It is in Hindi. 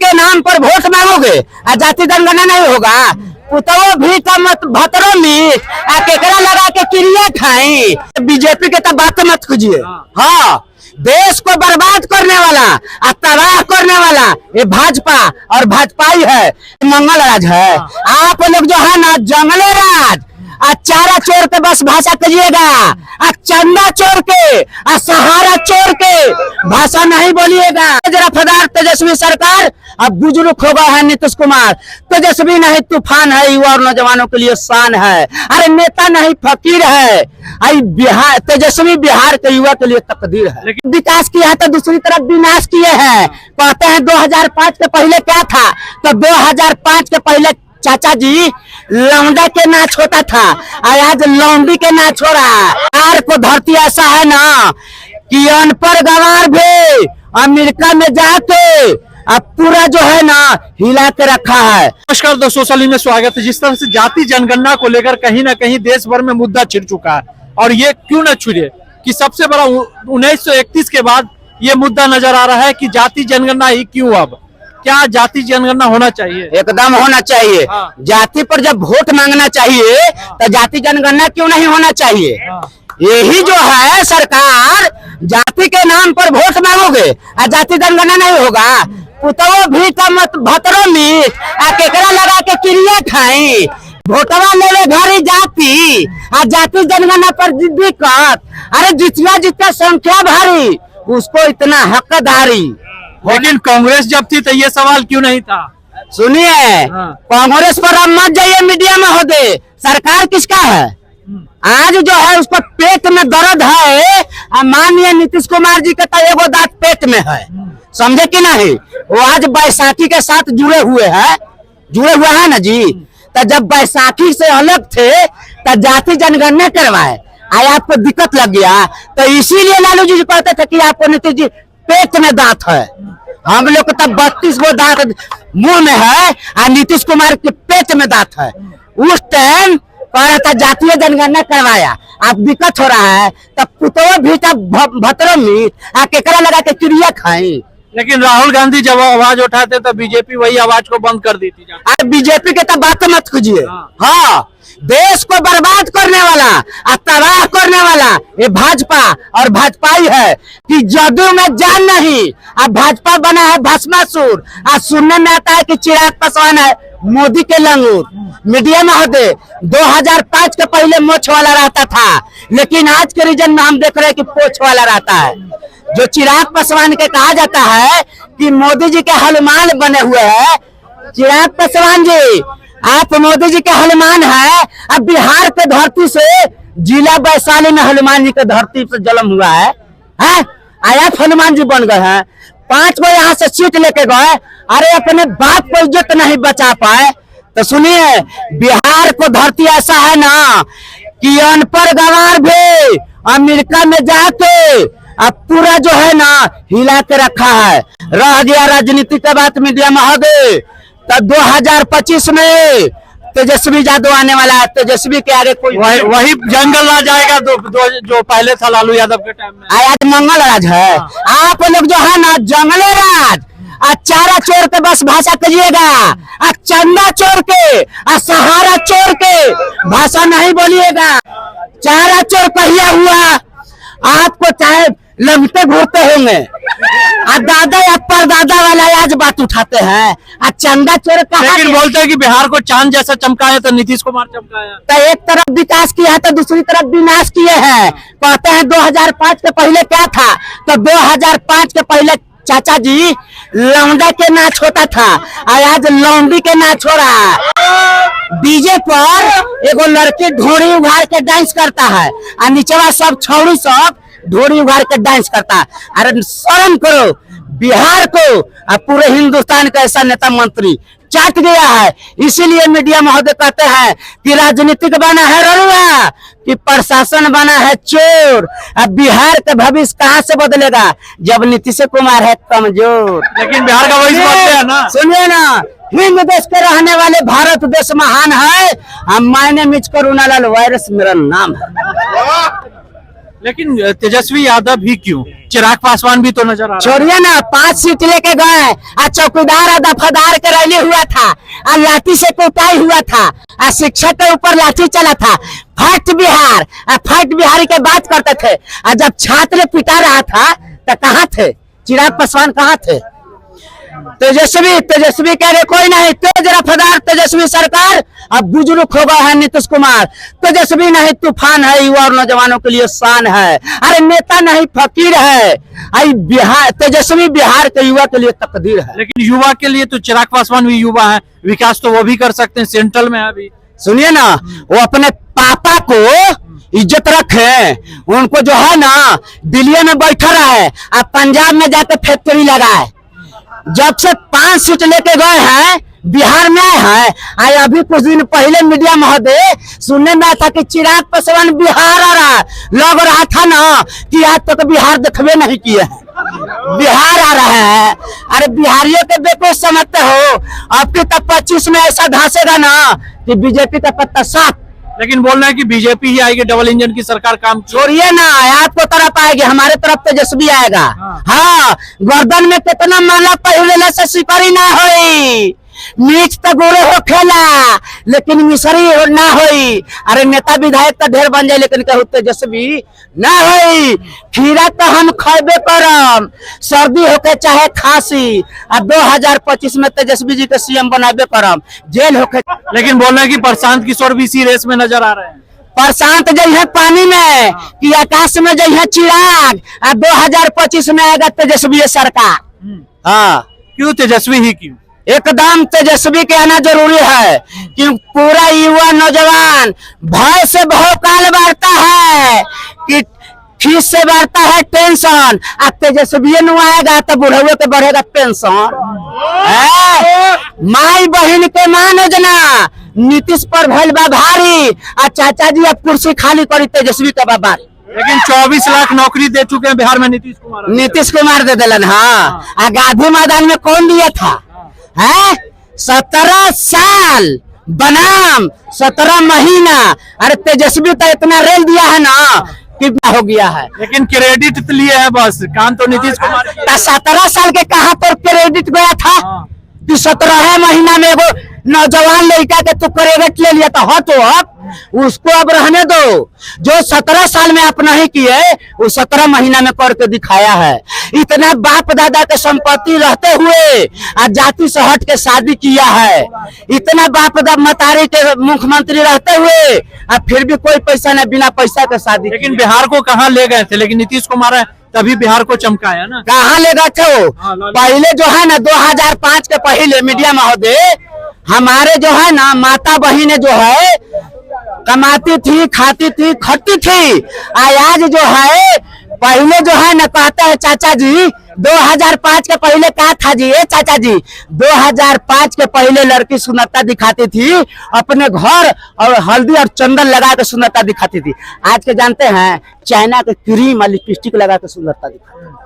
के नाम पर वोट मांगोगे आ जाति जनगणना नहीं होगा। पुतवो भी मत भतरो मीट आ केकरा लगा के क्रिया खाई। बीजेपी के तो बात मत कीजिए। हाँ, देश को बर्बाद करने वाला और तबाह करने वाला ये भाजपा और भाजपाई है, मंगल राज है। आप लोग जो है ना जंगले राज चारा चोर के बस भाषा करिएगा, चंदा चोर के सहारा चोर के भाषा नहीं बोलिएगा। रफ्तार तेजस्वी सरकार अब बुजुर्ग हो गए हैं नीतीश कुमार। तेजस्वी नहीं तूफान है, युवा और नौजवानों के लिए शान है। अरे नेता नहीं फकीर है, बिहार तेजस्वी बिहार के युवा के लिए तकदीर है। लेकिन विकास किया है तो दूसरी तरफ विनाश किए हैं। कहते हैं 2005 के पहले क्या था, तो 2005 के पहले चाचा जी लौंडा के नाच होता था, आज लौंडी के नाच हो रहा है। बिहार को धरती ऐसा है ना कि अनपढ़ गंवार भी अमेरिका में जाके अब पूरा जो है ना हिला के रखा है। नमस्कार दोस्तों, सलीम में स्वागत है। जिस तरह से जाति जनगणना को लेकर कहीं ना कहीं देश भर में मुद्दा छिड़ चुका है, और ये क्यों न छिड़े कि सबसे बड़ा 1931 के बाद ये मुद्दा नजर आ रहा है कि जाति जनगणना ही क्यों। अब क्या जाति जनगणना होना चाहिए? एकदम होना चाहिए। हाँ। जाति पर जब वोट मांगना चाहिए तो जाति जनगणना क्यों नहीं होना चाहिए। यही जो है सरकार, जाति के नाम पर वोट मांगोगे और जाति जनगणना नहीं होगा। पुतवो भी मत भतरो मीट आ केकरा लगा के क्रिया खाई। वोटवा लेवे घरी जाति आ जाति जनगणना पर दिक्कत। अरे जितना संख्या भारी उसको इतना हकदारी। लेकिन कांग्रेस जब थी तो ये सवाल क्यों नहीं था? सुनिए, कांग्रेस पर अब मत जाइए मीडिया में हो दे। सरकार किसका है? आज जो है उसको पेट में दर्द है। माननीय नीतीश कुमार जी का तो एगो दांत पेट में है, समझे कि नहीं। वो आज बैसाखी के साथ जुड़े हुए हैं ना जी। तो जब बैसाखी से अलग थे तो जाति जनगणना करवाए, आज आपको दिक्कत लग गया। तो इसीलिए लालू जी कहते थे कि आपको नीतीश जी पेट में दांत है। हम लोग को तब 32 गो दांत मुंह में है और नीतीश कुमार के पेट में दांत है। उस टाइम कह रहा था जातीय जनगणना करवाया, अब दिक्कत हो रहा है तब पुतवो भी भतरो मीट आ केकरा लगा के क्रिया खाई। लेकिन राहुल गांधी जब आवाज उठाते तो बीजेपी वही आवाज को बंद कर दी थी। अरे बीजेपी के तो बात मत कीजिए। हाँ, देश को बर्बाद करने वाला और तबाह करने वाला ये भाजपा और भाजपाई है कि जदयू में जान नहीं। अब भाजपा बना है भस्मासुर। आज सुनने में आता है कि चिराग पासवान है मोदी के लंगूर। मीडिया में होते 2005 के पहले मोछ वाला रहता था, लेकिन आज के रीजन में हम देख रहे हैं कि पोछ वाला रहता है। जो चिराग पासवान के कहा जाता है कि मोदी जी के हनुमान बने हुए हैं। चिराग पासवान जी, आप मोदी जी के हनुमान है। अब बिहार के धरती से जिला वैशाली में हनुमान जी के धरती से जन्म हुआ है। आप हनुमान जी बन गए हैं। 5 गो यहाँ से सीट लेके गए, अरे अपने बाप को इज्जत नहीं बचा पाए। तो सुनिए, बिहार को धरती ऐसा है ना कि अनपढ़ गंवार भी अमेरिका में जाके अब पूरा जो है ना हिला के रखा है। रह गया राजनीति का बात मीडिया में हो गए। तो 2025 में तेजस्वी यादव आने वाला है। तेजस्वी के आगे कोई वही जंगल राज आएगा जो पहले था लालू यादव के टाइम में। आज मंगल राज है। आप लोग जो है ना जंगले राज चारा चोर के बस भाषा करिएगा, चंदा चोर के सहारा चोर के भाषा नहीं बोलिएगा। चारा चोर कहिया हुआ आपको, चाहे लंगते घूरते होंगे। दादा या परदादा वाला आज बात उठाते हैं। चंदा चोर का लेकिन बोलते हैं कि बिहार को चांद जैसा चमकाया तो नीतीश कुमार चमकाया। तो एक तरफ विकास किया है तो दूसरी तरफ विनाश किए हैं। कहते हैं 2005 के पहले क्या था, तो 2005 के पहले चाचा जी लौंडा के नाच होता था, आज लौंडी के नाच हो रहा है। डीजे पर एगो लड़की ढोरी उघाड़ के डांस करता है और नीचवा सब छौड़ी सब ढोरी उघाड़ के डांस करता है। अरे शर्म करो, बिहार को और पूरे हिंदुस्तान का ऐसा नेता मंत्री चाट गया है। इसीलिए मीडिया महोदय कहते हैं कि राजनीतिक बना है ररुआ, कि प्रशासन बना है चोर। अब बिहार का भविष्य कहाँ से बदलेगा जब नीतीश कुमार है कमजोर। लेकिन बिहार का भविष्य बदले है ना। सुनिए ना, हिंद देश के रहने वाले भारत देश महान है। हम मायने मिच करुणालाल वायरस मेरा नाम है। लेकिन तेजस्वी यादव ही क्यों? चिराग पासवान भी तो नजर आ रहा छोड़िए ना, 5 सीट लेके गए और चौकीदार और दफादार के रैली हुआ था और लाठी से कुटाई हुआ था और शिक्षक के ऊपर लाठी चला था। फट बिहार और फट बिहारी के बात करते थे और जब छात्र पिटा रहा था तो कहाँ थे चिराग पासवान, कहाँ थे? तेजस्वी कह रहे कोई नहीं, तेज रफ्तार तेजस्वी सरकार। अब बुजुर्ग हो गए हैं नीतीश कुमार। तेजस्वी नहीं तूफान है, युवा और नौजवानों के लिए शान है। अरे नेता नहीं फकीर है, आई बिहार तेजस्वी बिहार के युवा के लिए तकदीर है। लेकिन युवा के लिए तो चिराग पासवान भी युवा है, विकास तो वो भी कर सकते हैं, सेंट्रल में है अभी। सुनिए ना, वो अपने पापा को इज्जत रखे, उनको जो है ना दिल्ली में बैठा रहा है और पंजाब में जाके फैक्ट्री लगाए। जब से 5 सीट लेके गए हैं बिहार में आए हैं। आए अभी कुछ दिन पहले मीडिया महोदय सुनने में आया था कि चिराग पासवान बिहार आ रहा है। लग रहा था ना कि आज तक तो बिहार देखबे नहीं किए हैं, बिहार आ रहा है। अरे बिहारियों के बेवकूफ समझते हो? अब की तब 25 में ऐसा धंसेगा ना कि बीजेपी का पत्ता साफ। लेकिन बोल रहे हैं कि बीजेपी ही आएगी, डबल इंजन की सरकार काम छोड़िए ना, आपको तरफ आएगी, हमारे तरफ तेजस्वी आएगा। हाँ, गर्दन में कितना माला पहले से सिकड़ी ना होई, नीच तो गोरे हो खेला लेकिन मिसरी ना होई। अरे नेता विधायक तो ढेर बन जाए लेकिन कहू तेजस्वी ना होई। खीरा तो हम खाबे करम, सर्दी होके चाहे खांसी। अब 2025 में तेजस्वी जी के सीएम बनाबे करम, जेल होके। लेकिन बोल रहे हैं कि प्रशांत किशोर भी इसी रेस में नजर आ रहे हैं। प्रशांत जई है पानी में कि आकाश में जई है चिराग, और 2025 में आएगा तेजस्वी सरकार। हाँ, क्यों तेजस्वी ही क्यों? एकदम तेजस्वी के आना जरूरी है कि पूरा युवा नौजवान भय से भौकाल बढ़ता है कि फीस से बढ़ता है टेंशन। अब तेजस्वी नु आएगा तो बुढ़वे के बढ़ेगा पेंशन। माई बहन के मान योजना नीतीश पर भइल बा भारी, और चाचा जी अब कुर्सी खाली करी तेजस्वी के बाबारी। लेकिन 24 लाख नौकरी दे चुके हैं बिहार में नीतीश कुमार दे दिलन। हाँ, गांधी मैदान में कौन दिया था? है 17 साल बनाम 17 महीना। अरे तेजस्वी तो इतना रेल दिया है ना कितना हो गया है। लेकिन क्रेडिट तो लिए है, बस काम तो नीतीश कुमार। 17 साल के कहाँ पर क्रेडिट गया था कि 17 महीना में वो नौजवान लड़का के तो क्रेडिट ले लिया था। हाँ, तो अब उसको अब रहने दो। जो 17 साल में आप नहीं किए वो 17 महीना में करके दिखाया है। इतना बाप दादा के संपत्ति रहते हुए आज जाति से हट के शादी किया है। इतना बाप दादा मतारी के मुख्यमंत्री रहते हुए अब फिर भी कोई पैसा नहीं, बिना पैसा के शादी। लेकिन बिहार को कहाँ ले गए थे? लेकिन नीतीश कुमार है तभी बिहार को चमकाया ना। कहाँ ले गए थे वो? पहले जो है ना 2005 के पहले मीडिया महोदय हमारे जो है ना माता बहने जो है कमाती थी, खाती थी, खट्टी थी। आज जो है पहले जो है ना कहता है चाचा जी 2005 के पहले कहा था जी, ये चाचा जी 2005 के पहले लड़की सुंदरता दिखाती थी अपने घर और हल्दी और चंदन लगा के सुंदरता दिखाती थी। आज के जानते हैं चाइना के क्रीम और लिपस्टिक लगा के सुंदरता दिखाती है।